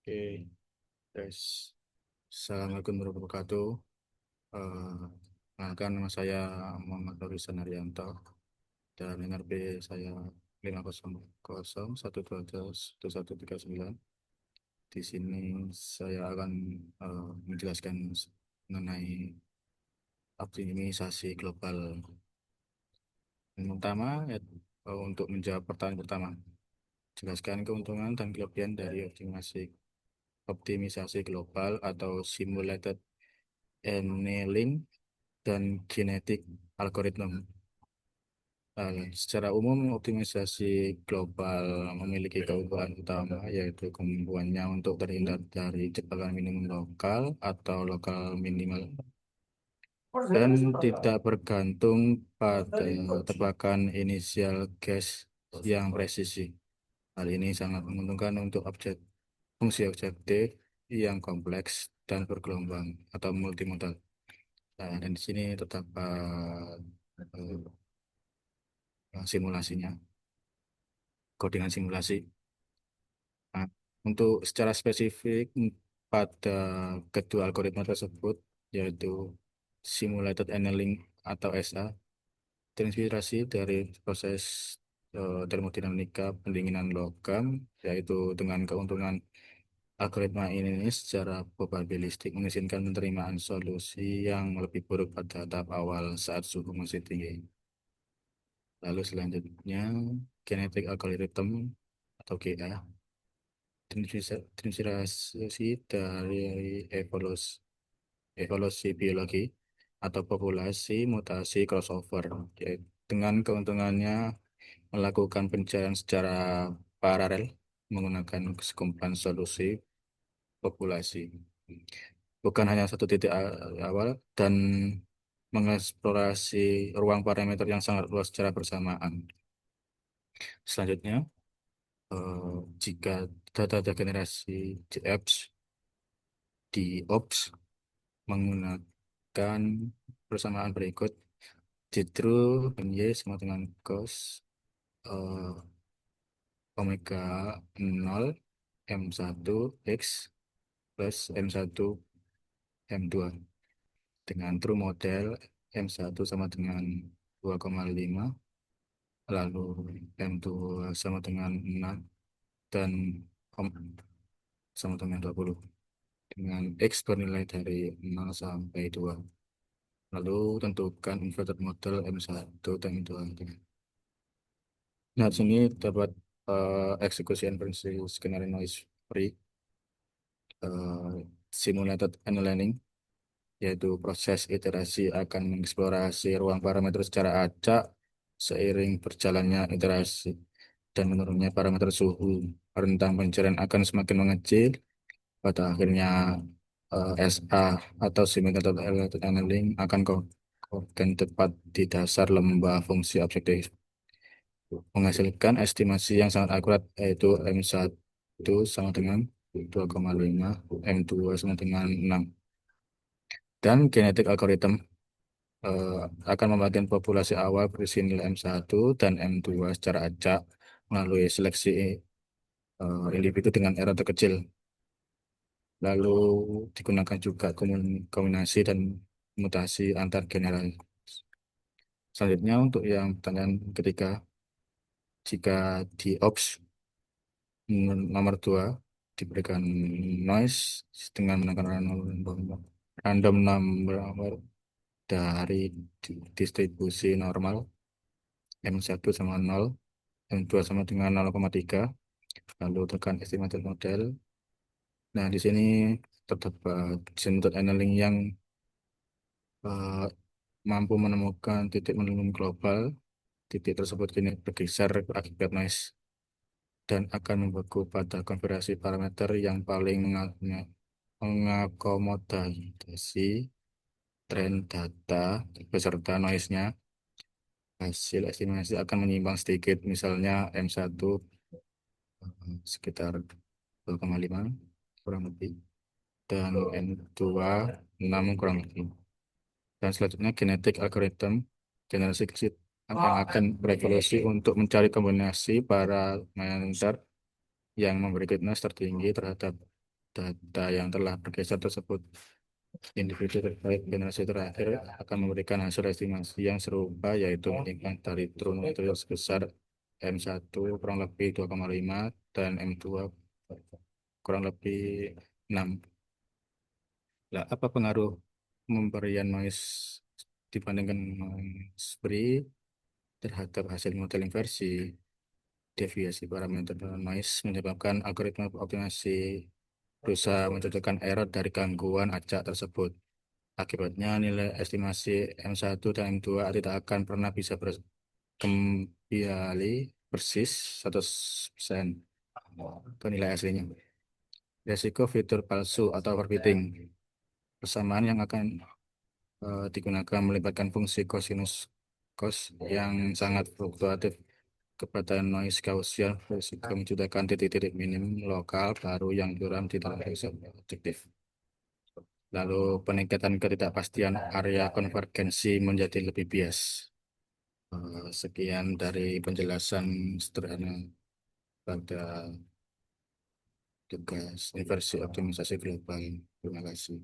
Oke, guys. Assalamualaikum warahmatullahi wabarakatuh. Eh, Perkenalkan, nama saya Muhammad Nuri Sanarianto dan NRB saya 500 121 1139. Di sini saya akan menjelaskan mengenai optimisasi global. Yang pertama, untuk menjawab pertanyaan pertama, jelaskan keuntungan dan kelebihan dari optimisasi global atau simulated annealing dan genetik algoritma. Secara umum, optimisasi global memiliki keunggulan utama, yaitu kemampuannya untuk terhindar dari jebakan minimum lokal atau lokal minimal dan tidak bergantung pada tebakan inisial gas yang presisi. Hal ini sangat menguntungkan untuk fungsi objektif yang kompleks dan bergelombang atau multimodal. Nah, dan di sini terdapat simulasinya, codingan simulasi. Nah, untuk secara spesifik pada kedua algoritma tersebut, yaitu Simulated Annealing atau SA, terinspirasi dari proses termodinamika pendinginan logam, yaitu dengan keuntungan algoritma ini secara probabilistik mengizinkan penerimaan solusi yang lebih buruk pada tahap awal saat suhu masih tinggi. Lalu selanjutnya, Kinetic Algorithm atau GA terinspirasi dari evolusi, evolusi biologi atau populasi mutasi crossover, yaitu dengan keuntungannya melakukan pencarian secara paralel menggunakan sekumpulan solusi populasi. Bukan hanya satu titik awal dan mengeksplorasi ruang parameter yang sangat luas secara bersamaan. Selanjutnya, jika data generasi GEPS di OPS menggunakan persamaan berikut, Jitru dan Y sama dengan cos eh, omega 0 M1 X plus M1 M2 dengan true model M1 sama dengan 2,5, lalu M2 sama dengan 6 dan sama dengan 20 dengan X bernilai dari 0 sampai 2. Lalu tentukan inverted model M1 dan M2. Nah, di sini dapat eksekusi inferensi skenario noise free, simulated annealing, yaitu proses iterasi akan mengeksplorasi ruang parameter secara acak seiring berjalannya iterasi dan menurunnya parameter suhu. Rentang pencarian akan semakin mengecil. Pada akhirnya SA atau simulated annealing akan dan tepat di dasar lembah fungsi objektif, menghasilkan estimasi yang sangat akurat, yaitu M1 sama dengan 2,5, M2 sama dengan 6. Dan genetik algoritma eh, akan membagikan populasi awal berisi nilai M1 dan M2 secara acak melalui seleksi individu dengan error terkecil. Lalu digunakan juga kombinasi dan mutasi antar generasi. Selanjutnya untuk yang pertanyaan ketiga, jika di OPS nomor 2 diberikan noise dengan menggunakan random number dari distribusi normal M1 sama 0, M2 sama dengan 0,3, lalu tekan estimated model. Nah, di sini terdapat generated annealing yang eh, mampu menemukan titik minimum global. Titik tersebut kini bergeser akibat noise dan akan membeku pada konfigurasi parameter yang paling mengakomodasi tren data beserta noise-nya. Hasil estimasi akan menyimpang sedikit, misalnya M1 sekitar 2,5 kurang lebih, dan M2 6 kurang lebih. Dan selanjutnya genetik algorithm generasi kecil yang akan berevolusi untuk mencari kombinasi parameter yang memberi fitness tertinggi terhadap Data yang telah bergeser tersebut, individu terkait generasi terakhir akan memberikan hasil estimasi yang serupa, yaitu meningkat dari turun material sebesar M1 kurang lebih 2,5 dan M2 kurang lebih 6. Lah, apa pengaruh pemberian noise dibandingkan noise free terhadap hasil modeling versi? Deviasi parameter noise menyebabkan algoritma optimasi berusaha mencocokkan error dari gangguan acak tersebut. Akibatnya, nilai estimasi M1 dan M2 tidak akan pernah bisa kembali persis 100% ke nilai aslinya. Resiko fitur palsu atau overfitting. Persamaan yang akan digunakan melibatkan fungsi cosinus cos yang sangat fluktuatif kepada noise Gaussian berisiko menciptakan titik-titik minim lokal baru yang curam di dalam objektif. Lalu peningkatan ketidakpastian area konvergensi menjadi lebih bias. Sekian dari penjelasan sederhana pada tugas inversi optimisasi global. Terima kasih.